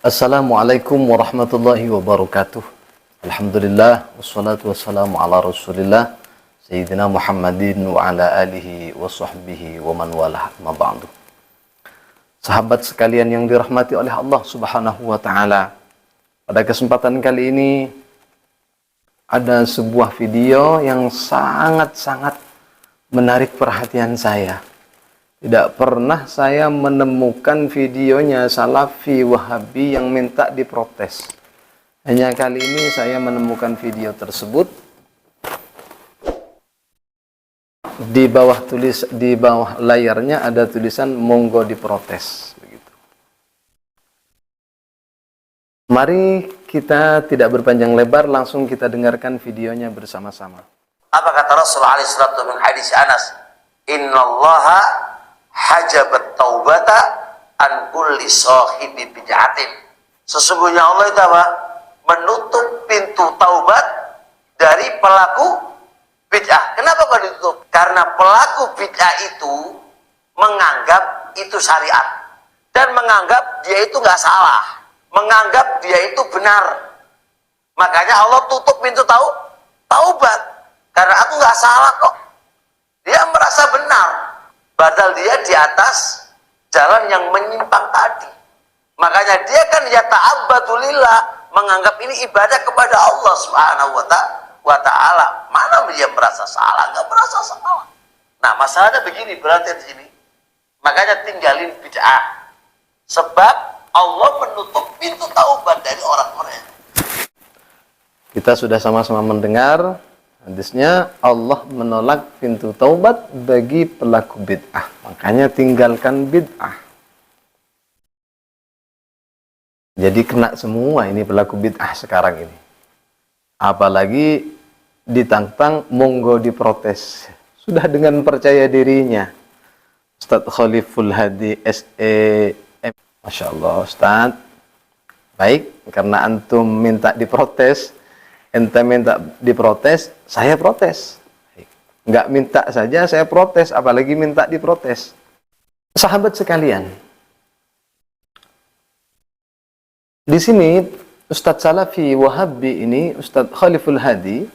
Assalamualaikum warahmatullahi wabarakatuh. Alhamdulillah wassalatu wassalamu ala Rasulillah Sayyidina Muhammadin wa ala alihi wa sahbihi wa man walah ma ba'du. Sahabat sekalian yang dirahmati oleh Allah Subhanahu wa taala. Pada kesempatan kali ini ada sebuah video yang sangat-sangat menarik perhatian saya. Tidak pernah saya menemukan videonya Salafi Wahabi yang minta diprotes. Hanya kali ini saya menemukan video tersebut. Di bawah layarnya ada tulisan monggo diprotes. Begitu. Mari kita tidak berpanjang lebar, langsung kita dengarkan videonya bersama-sama. Apa kata Rasulullah SAW min hadis Anas? Innallaha hajabat taubata an kulli sahibi bid'atin. Sesungguhnya Allah itu apa? Menutup pintu taubat dari pelaku bid'ah. Kenapa kok ditutup? Karena pelaku bid'ah itu menganggap itu syariat dan menganggap dia itu nggak salah, menganggap dia itu benar. Makanya Allah tutup pintu taubat. Karena aku nggak salah kok. Dia merasa benar. Padahal dia di atas jalan yang menyimpang tadi. Makanya dia kan ya ta'abbadu lillah, menganggap ini ibadah kepada Allah Subhanahu wa ta'ala. Mana dia merasa salah? Enggak merasa salah. Nah, masalahnya begini, berarti di sini. Makanya tinggalin bid'ah. Sebab Allah menutup pintu taubat dari orang-orang. Kita sudah sama-sama mendengar hadisnya, Allah menolak pintu taubat bagi pelaku bid'ah. Makanya tinggalkan bid'ah. Jadi kena semua ini pelaku bid'ah sekarang ini. Apalagi ditantang monggo diprotes. Sudah dengan percaya dirinya. Ustadz Khaliful Hadi SEM. Masya Allah Ustadz. Baik, karena antum minta diprotes, ente minta diprotes, saya protes. Nggak minta saja saya protes, apalagi minta diprotes. Sahabat sekalian, di sini Ustadz Salafi Wahabi ini, Ustadz Khaliful Hadi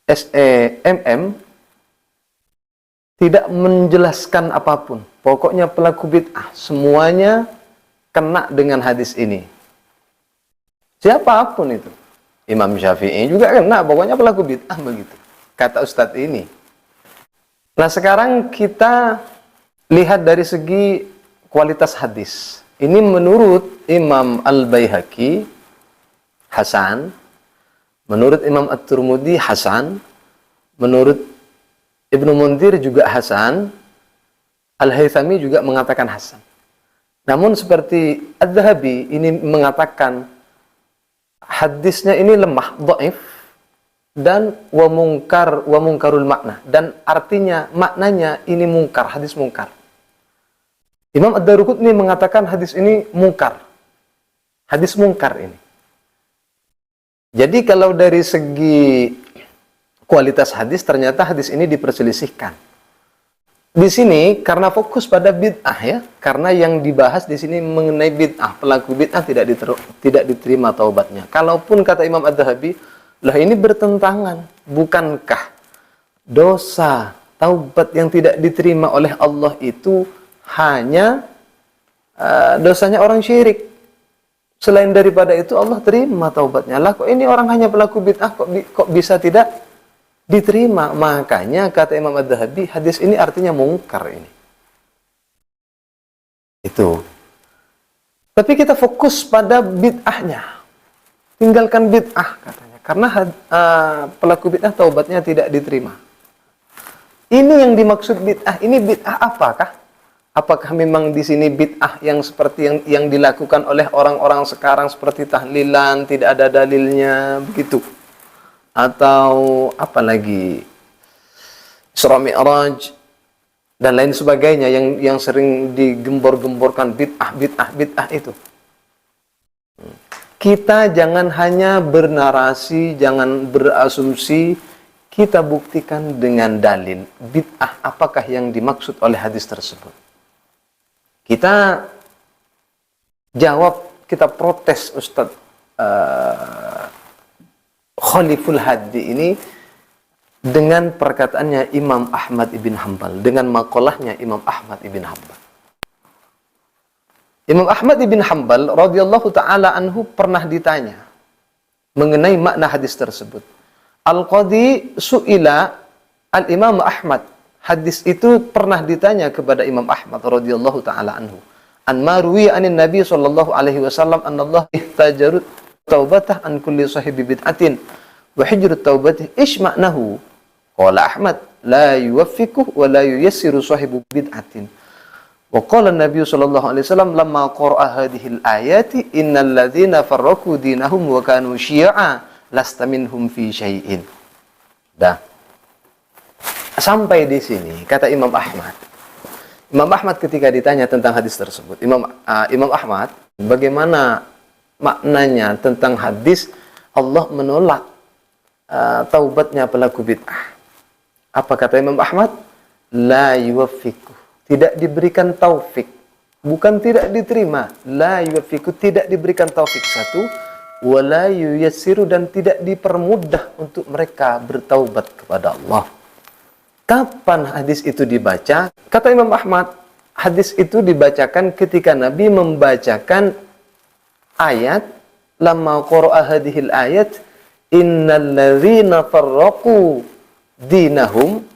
SEMM, tidak menjelaskan apapun. Pokoknya pelaku bid'ah semuanya kena dengan hadis ini. Siapapun itu. Imam Syafi'i juga kena, pokoknya pelaku bid'ah begitu. Kata Ustadz ini. Nah, sekarang kita lihat dari segi kualitas hadis. Ini menurut Imam Al-Baihaqi Hasan, menurut Imam At-Tirmidzi Hasan, menurut Ibnu Munzir juga Hasan, Al-Haythami juga mengatakan Hasan. Namun seperti Adz-Dzahabi ini mengatakan hadisnya ini lemah, dhaif, dan wa munkarul makna, dan artinya maknanya ini mungkar, hadis mungkar. Imam Ad-Daruqutni mengatakan hadis ini mungkar. Hadis mungkar ini. Jadi kalau dari segi kualitas hadis ternyata hadis ini diperselisihkan. Di sini karena fokus pada bid'ah ya, karena yang dibahas di sini mengenai bid'ah, pelaku bid'ah tidak diterima taubatnya. Kalaupun kata Imam Adz-Dzahabi, lah ini bertentangan, bukankah dosa taubat yang tidak diterima oleh Allah itu hanya dosanya orang syirik. Selain daripada itu Allah terima taubatnya. Lah kok ini orang hanya pelaku bid'ah kok bisa tidak diterima? Makanya kata Imam Adz-Dzahabi, hadis ini artinya mungkar ini. Itu. Tapi kita fokus pada bid'ahnya. Tinggalkan bid'ah katanya. Karena pelaku bid'ah taubatnya tidak diterima. Ini yang dimaksud bid'ah. Ini bid'ah apakah? Apakah memang di sini bid'ah yang seperti yang dilakukan oleh orang-orang sekarang seperti tahlilan, tidak ada dalilnya begitu? Atau apa lagi, Isra Mi'raj dan lain sebagainya yang sering digembor-gemborkan bid'ah itu. Kita jangan hanya bernarasi, jangan berasumsi, kita buktikan dengan dalil bid'ah apakah yang dimaksud oleh hadis tersebut. Kita jawab, kita protes Ustadz Khaliful Hadi ini dengan perkataannya Imam Ahmad ibn Hanbal, dengan makolahnya Imam Ahmad ibn Hanbal. Imam Ahmad ibn Hanbal radhiyallahu taala anhu pernah ditanya mengenai makna hadis tersebut. Al-Qadhi su'ila al-Imam Ahmad. Hadis itu pernah ditanya kepada Imam Ahmad radhiyallahu taala anhu. An marwi anin Nabi sallallahu alaihi wasallam anallah ihtajarut taubatah an kulli sahibi bid'atin wa hijrut taubati ish ma'nahu. Qala Ahmad la yuwaffiquh wa la yuyassiru sahibu bid'atin. Wa qala Nabi sallallahu alaihi wasallam lamma qara'a hadhil ayati innal ladzina farraqu dinahum wa kanu syi'a lasta minhum fi syai'in. Dah. Sampai di sini kata Imam Ahmad. Imam Ahmad ketika ditanya tentang hadis tersebut, Imam Ahmad, bagaimana maknanya tentang hadis Allah menolak taubatnya pelaku bid'ah? Apa kata Imam Ahmad? La yuwaffiquh, tidak diberikan taufik. Bukan tidak diterima, la yuwaffiquh, tidak diberikan taufik satu, wala yuyassiru, dan tidak dipermudah untuk mereka bertaubat kepada Allah. Kapan hadis itu dibaca? Kata Imam Ahmad, hadis itu dibacakan ketika Nabi membacakan ayat lamma qara'a hadhil ayat innal ladzina farraqu dinahum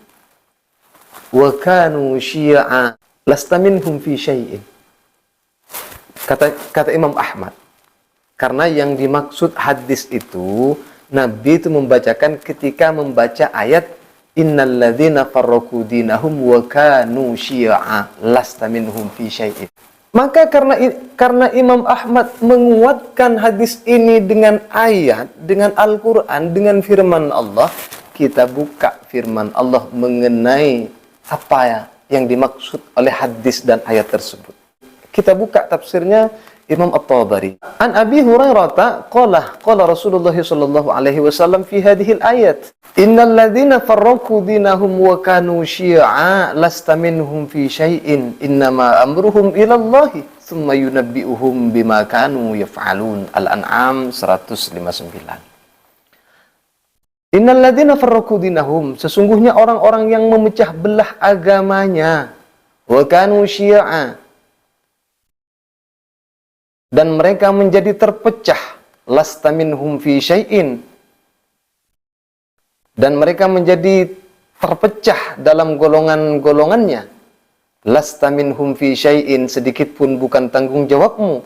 wa kanu syi'a lasta minhum fi syai'in. Kata Imam Ahmad, karena yang dimaksud hadis itu Nabi itu membacakan ketika membaca ayat innal ladzina farraqu dinahum wa kanu syi'a lasta minhum fi syai'in. Maka karena Imam Ahmad menguatkan hadis ini dengan ayat, dengan Al-Quran, dengan firman Allah, kita buka firman Allah mengenai apa ya yang dimaksud oleh hadis dan ayat tersebut. Kita buka tafsirnya Imam At-Tabari. An Abi Hurairah qala Rasulullah sallallahu alaihi wasallam fi hadhil ayat, innal ladzina farraqu dinahum wa kanu syi'a lasta minhum fi syai'in innama amruhum ila Allah thumma yunabbi'uhum bima kanu yaf'alun. Al-An'am 159. Innal ladzina farraqu dinahum, sesungguhnya orang-orang yang memecah belah agamanya, wa kanu syi'a, dan mereka menjadi terpecah, lasta minhum fi syai'in, dan mereka menjadi terpecah dalam golongan-golongannya, lasta minhum fi syai'in, sedikit pun bukan tanggung jawabmu,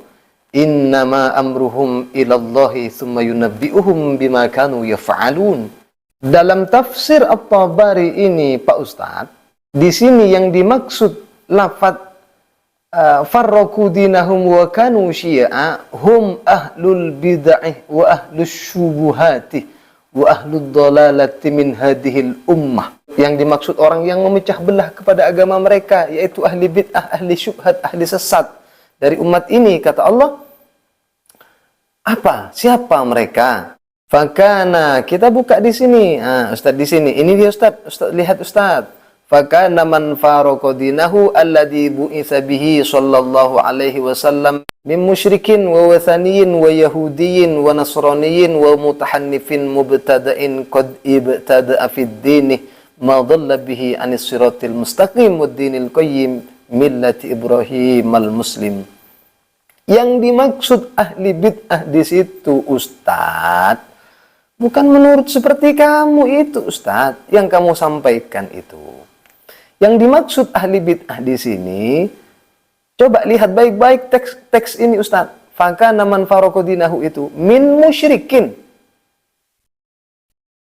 innama amruhum ilallahi thumma yunabbi'uhum bima kanu yaf'alun. Dalam tafsir At-Tabari ini Pak Ustadz, di sini yang dimaksud lafaz farraqu dinahum wa kanu syi'a hum ahlul bid'ah wa ahlus syubuhati wa ahlud dhalalati min hadhil ummah. Yang dimaksud orang yang memecah belah kepada agama mereka, yaitu ahli bid'ah, ahli syubhat, ahli sesat dari umat ini. Kata Allah, apa? Siapa mereka? Fakana, kita buka di sini. Ustaz di sini. Ini dia Ustaz. Ustaz lihat Ustaz. Fakana man faraqo dinahu alladhi bu'itsa bihi sallallahu alaihi wasallam min musyrikin wa wathaniyin wa yahudiyin wa nasraniyin wa mutahannifin mubtada'in qad ibtada'a fid dini ma dhalla bihi anis siratil mustaqim wad dinil qayyim millati Ibrahim al-muslim. Yang dimaksud ahli bid'ah di situ Ustaz, bukan menurut seperti kamu itu Ustaz, yang kamu sampaikan itu. Yang dimaksud ahli bid'ah di sini, coba lihat baik-baik teks ini Ustaz. Fakana man faraqu dinahu itu min musyrikin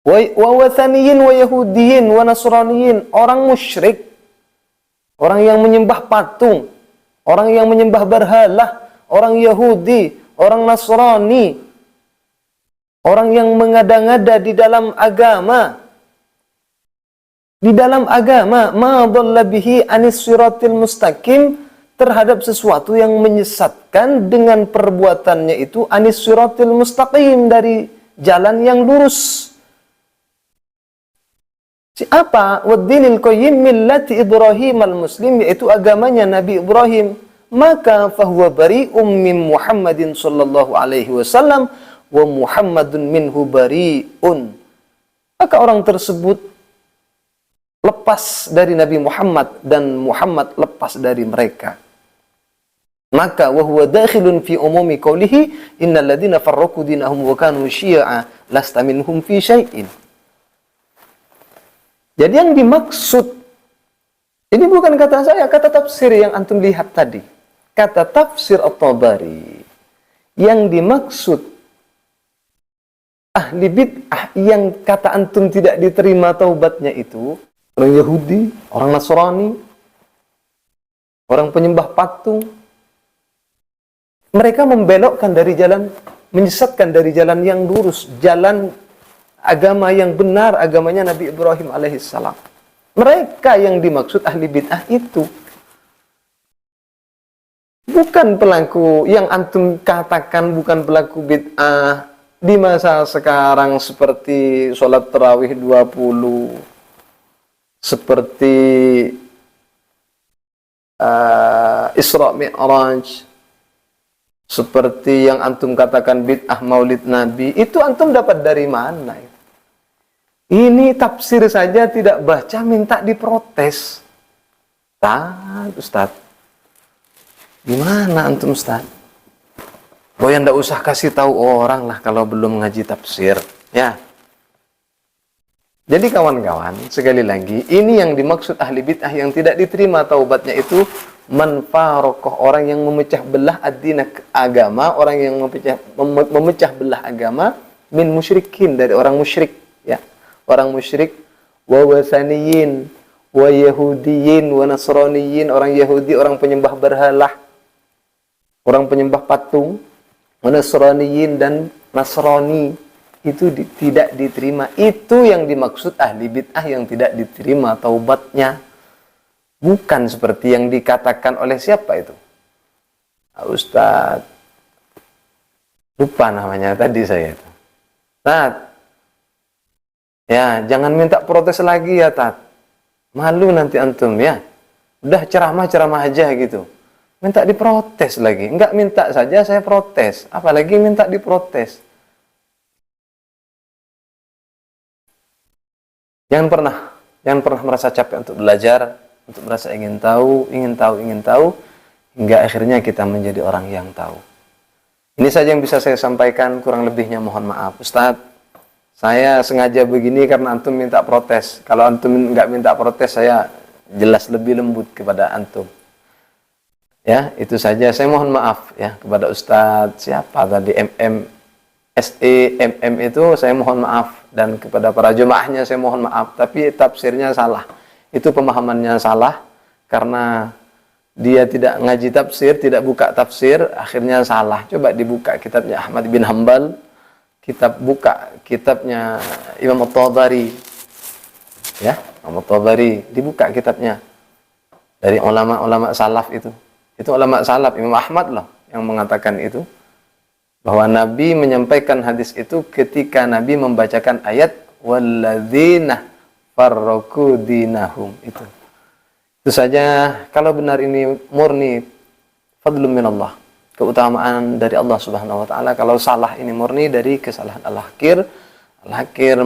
wa wathaniyin wa yahudiyin wa nasraniyin, orang musyrik, orang yang menyembah patung, orang yang menyembah berhala, orang Yahudi, orang Nasrani, orang yang mengada-ngada di dalam agama. Di dalam agama, ma dhalla bihi anis siratil mustaqim, terhadap sesuatu yang menyesatkan dengan perbuatannya itu anis siratil mustaqim, dari jalan yang lurus. Siapa? Waddinil qayyim millati Ibrahim al-muslim, yaitu agamanya Nabi Ibrahim maka fahuwa bari'um min Muhammadin sallallahu alaihi wasallam wa Muhammadun minhu bari'un. Maka orang tersebut lepas dari Nabi Muhammad dan Muhammad lepas dari mereka. Maka wa huwa dakhilun fi umumi qawlihi innal ladzina farraqu dinahum wa kanu syi'a lasta minhum fi syai'in. Jadi yang dimaksud ini bukan kata saya, kata tafsir yang antum lihat tadi. Kata tafsir At-Tabari. Yang dimaksud ahli bid'ah yang kata antum tidak diterima taubatnya itu orang Yahudi, orang Nasrani, orang penyembah patung. Mereka membelokkan dari jalan, menyesatkan dari jalan yang lurus, jalan agama yang benar, agamanya Nabi Ibrahim alaihissalam. Mereka yang dimaksud ahli bid'ah itu. Bukan pelaku yang antum katakan bukan pelaku bid'ah di masa sekarang seperti sholat tarawih 20, seperti Isra Mi'raj, seperti yang antum katakan bid'ah maulid Nabi, itu antum dapat dari mana? Ini tafsir saja tidak baca, minta diprotes. Ustaz, gimana antum Ustaz? Oh yang ndak usah kasih tahu orang lah kalau belum ngaji tafsir, ya. Jadi kawan-kawan, sekali lagi, ini yang dimaksud ahli bid'ah yang tidak diterima taubatnya itu manfarokoh, orang yang memecah belah ad-din agama, orang yang memecah belah agama min musyrikin, dari orang musyrik, ya. Orang musyrik, wa wasaniyin, wa yahudiyin, wa nasraniyin, orang Yahudi, orang penyembah berhala, orang penyembah patung, wa nasraniyin dan Nasrani, itu tidak diterima. Itu yang dimaksud ahli bid'ah yang tidak diterima taubatnya. Bukan seperti yang dikatakan oleh siapa itu? Ustaz, lupa namanya tadi saya itu. Tat, ya jangan minta protes lagi ya Tat. Malu nanti antum ya. Udah ceramah-ceramah aja gitu. Minta diprotes lagi. Enggak minta saja saya protes. Apalagi minta diprotes. Jangan pernah merasa capek untuk belajar, untuk merasa ingin tahu, hingga akhirnya kita menjadi orang yang tahu. Ini saja yang bisa saya sampaikan, kurang lebihnya mohon maaf. Ustadz, saya sengaja begini karena antum minta protes. Kalau antum nggak minta protes, saya jelas lebih lembut kepada antum. Ya, itu saja. Saya mohon maaf ya kepada Ustadz siapa tadi MM itu saya mohon maaf, dan kepada para jemaahnya saya mohon maaf, tapi tafsirnya salah. Itu pemahamannya salah karena dia tidak ngaji tafsir, tidak buka tafsir, akhirnya salah. Coba dibuka kitabnya Ahmad bin Hanbal, buka kitabnya Imam At-Tabari. Ya, Imam At-Tabari, dibuka kitabnya. Dari ulama-ulama salaf itu. Itu ulama salaf, Imam Ahmad loh yang mengatakan itu. Bahwa Nabi menyampaikan hadis itu ketika Nabi membacakan ayat walladzina farraqu dinahum itu. Itu saja. Kalau benar ini murni fadlun minallah, keutamaan dari Allah Subhanahu wa taala. Kalau salah ini murni dari kesalahan al-hakir,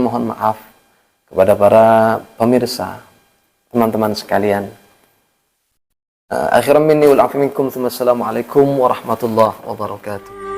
mohon maaf kepada para pemirsa, teman-teman sekalian. Akhiran minni wal afu minkum. Assalamualaikum warahmatullahi wabarakatuh.